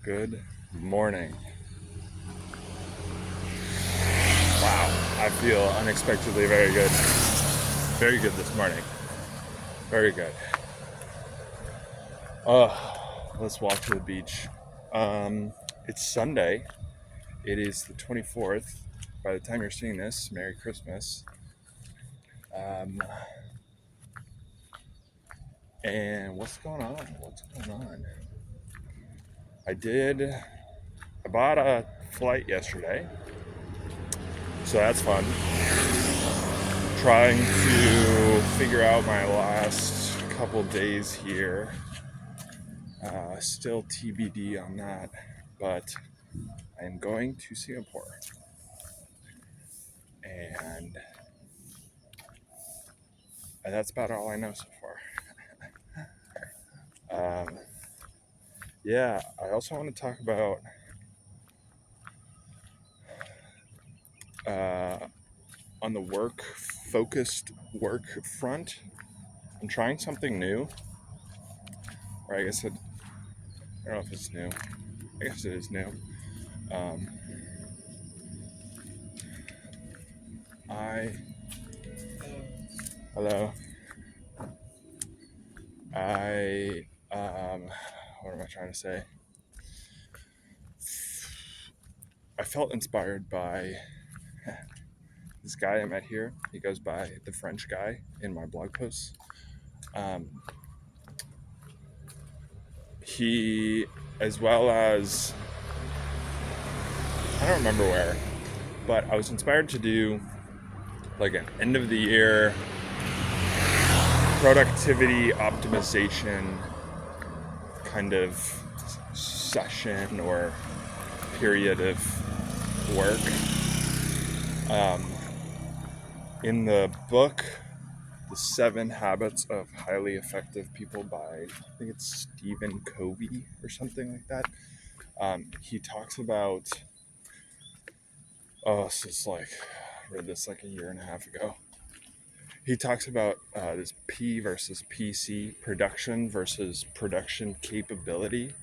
Good morning. Wow, I feel unexpectedly very good. Very good this morning. Very good. Let's walk to the beach. It's Sunday. It is the 24th. By the time you're seeing this, Merry Christmas. And what's going on? I bought a flight yesterday, so that's fun. Trying to figure out my last couple days here. Still TBD on that, but I'm going to Singapore, and that's about all I know so far. Yeah, I also want to talk about on the focused work front. I'm trying something new, or I don't know if it's new. I guess it is new. Um, I Hello. What am I trying to say? I felt inspired by this guy I met here. He goes by the French guy in my blog posts. He, as well as, I don't remember where, but I was inspired to do like an end of the year productivity optimization kind of session or period of work. In the book, The 7 Habits of Highly Effective People by, I think it's Stephen Covey or something like that. He talks about, I read this like a year and a half ago. He talks about this P versus PC, production versus production capability,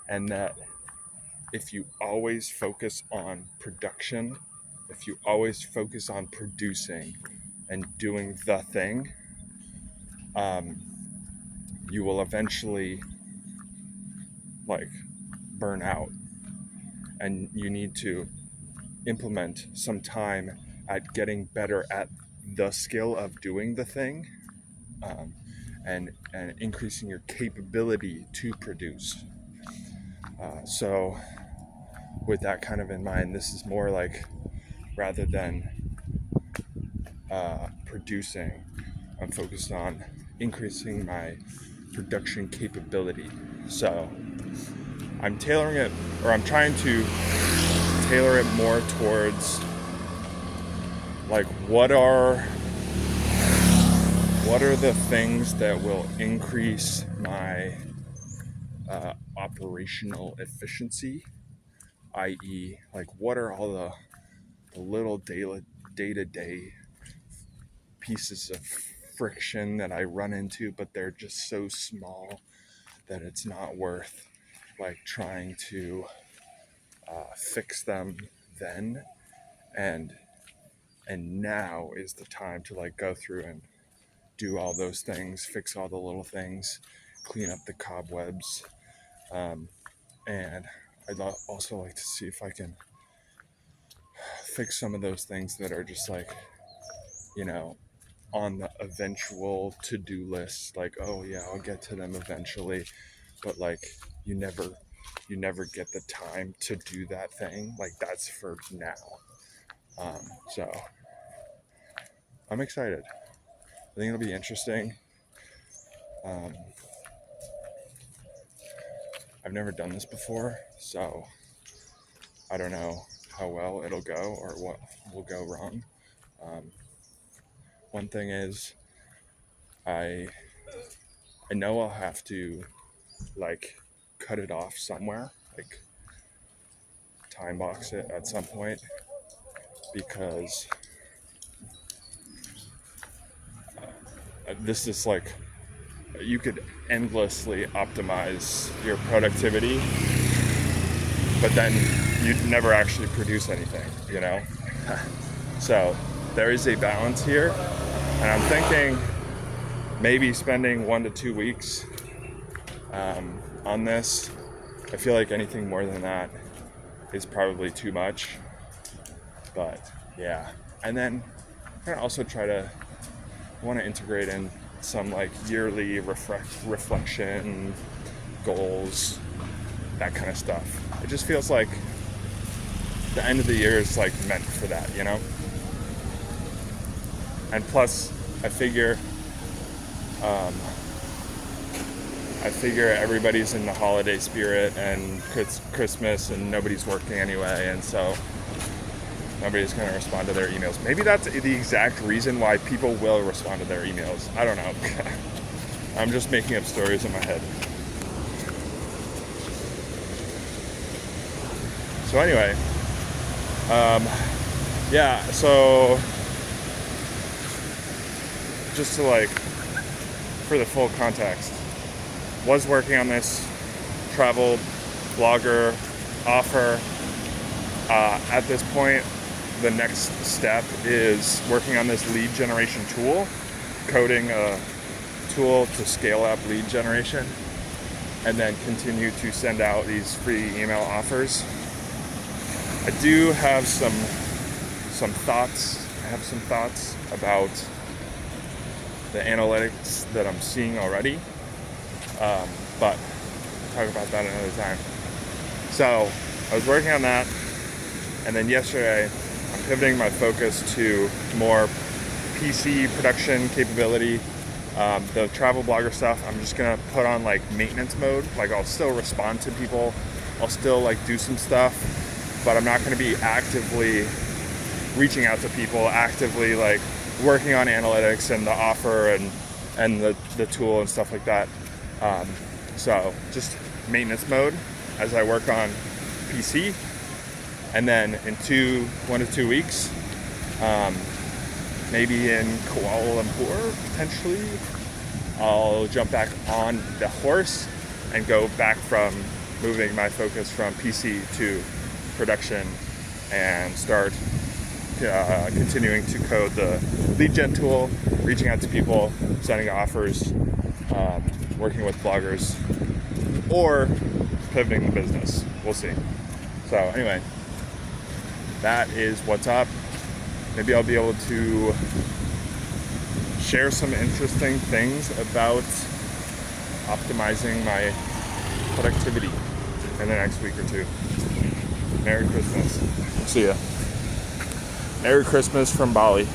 and that if you always focus on production, if you always focus on producing and doing the thing, you will eventually burn out, and you need to implement some time at getting better at the skill of doing the thing, and increasing your capability to produce. So with that kind of in mind, this is more like, rather than producing, I'm focused on increasing my production capability. So I'm tailoring it, or I'm trying to tailor it more towards like what are the things that will increase my operational efficiency, i.e. like what are all the little day-to-day pieces of friction that I run into, but they're just so small that it's not worth like trying to fix them then, and now is the time to like go through and do all those things, fix all the little things, clean up the cobwebs, and I'd also like to see if I can fix some of those things that are just like, on the eventual to-do list, like, oh yeah, I'll get to them eventually, but like you never get the time to do that thing. Like that's for now. So I'm excited. I think it'll be interesting. I've never done this before, so I don't know how well it'll go or what will go wrong. One thing is, I know I'll have to like cut it off somewhere, like time box it at some point, because this is like, you could endlessly optimize your productivity but then you never actually produce anything, you know? So there is a balance here, and I'm thinking maybe spending 1 to 2 weeks on this. I feel like anything more than that is probably too much, but yeah. And then I'm gonna also want to integrate in some like yearly reflection goals, that kind of stuff. It just feels like the end of the year is like meant for that, you know? And plus, I figure everybody's in the holiday spirit and Christmas, and nobody's working anyway, and so nobody's going to respond to their emails. Maybe that's the exact reason why people will respond to their emails. I don't know. I'm just making up stories in my head. So anyway, yeah, so just to like, for the full context, was working on this travel blogger offer. At this point, the next step is working on this lead generation tool, coding a tool to scale up lead generation, and then continue to send out these free email offers. I do have some thoughts. I have some thoughts about the analytics that I'm seeing already, but I'll talk about that another time. So I was working on that, and then yesterday I'm pivoting my focus to more PC production capability. The travel blogger stuff, I'm just gonna put on like maintenance mode. Like I'll still respond to people, I'll still like do some stuff, but I'm not gonna be actively reaching out to people, actively like working on analytics and the offer and the tool and stuff like that. So just maintenance mode as I work on PC, and then in 1 to 2 weeks, maybe in Kuala Lumpur potentially, I'll jump back on the horse and go back from moving my focus from PC to production and start continuing to code the lead gen tool, reaching out to people, sending offers, working with bloggers, or pivoting the business. We'll see. So anyway, that is what's up. Maybe I'll be able to share some interesting things about optimizing my productivity in the next week or two. Merry Christmas. See ya. Merry Christmas from Bali.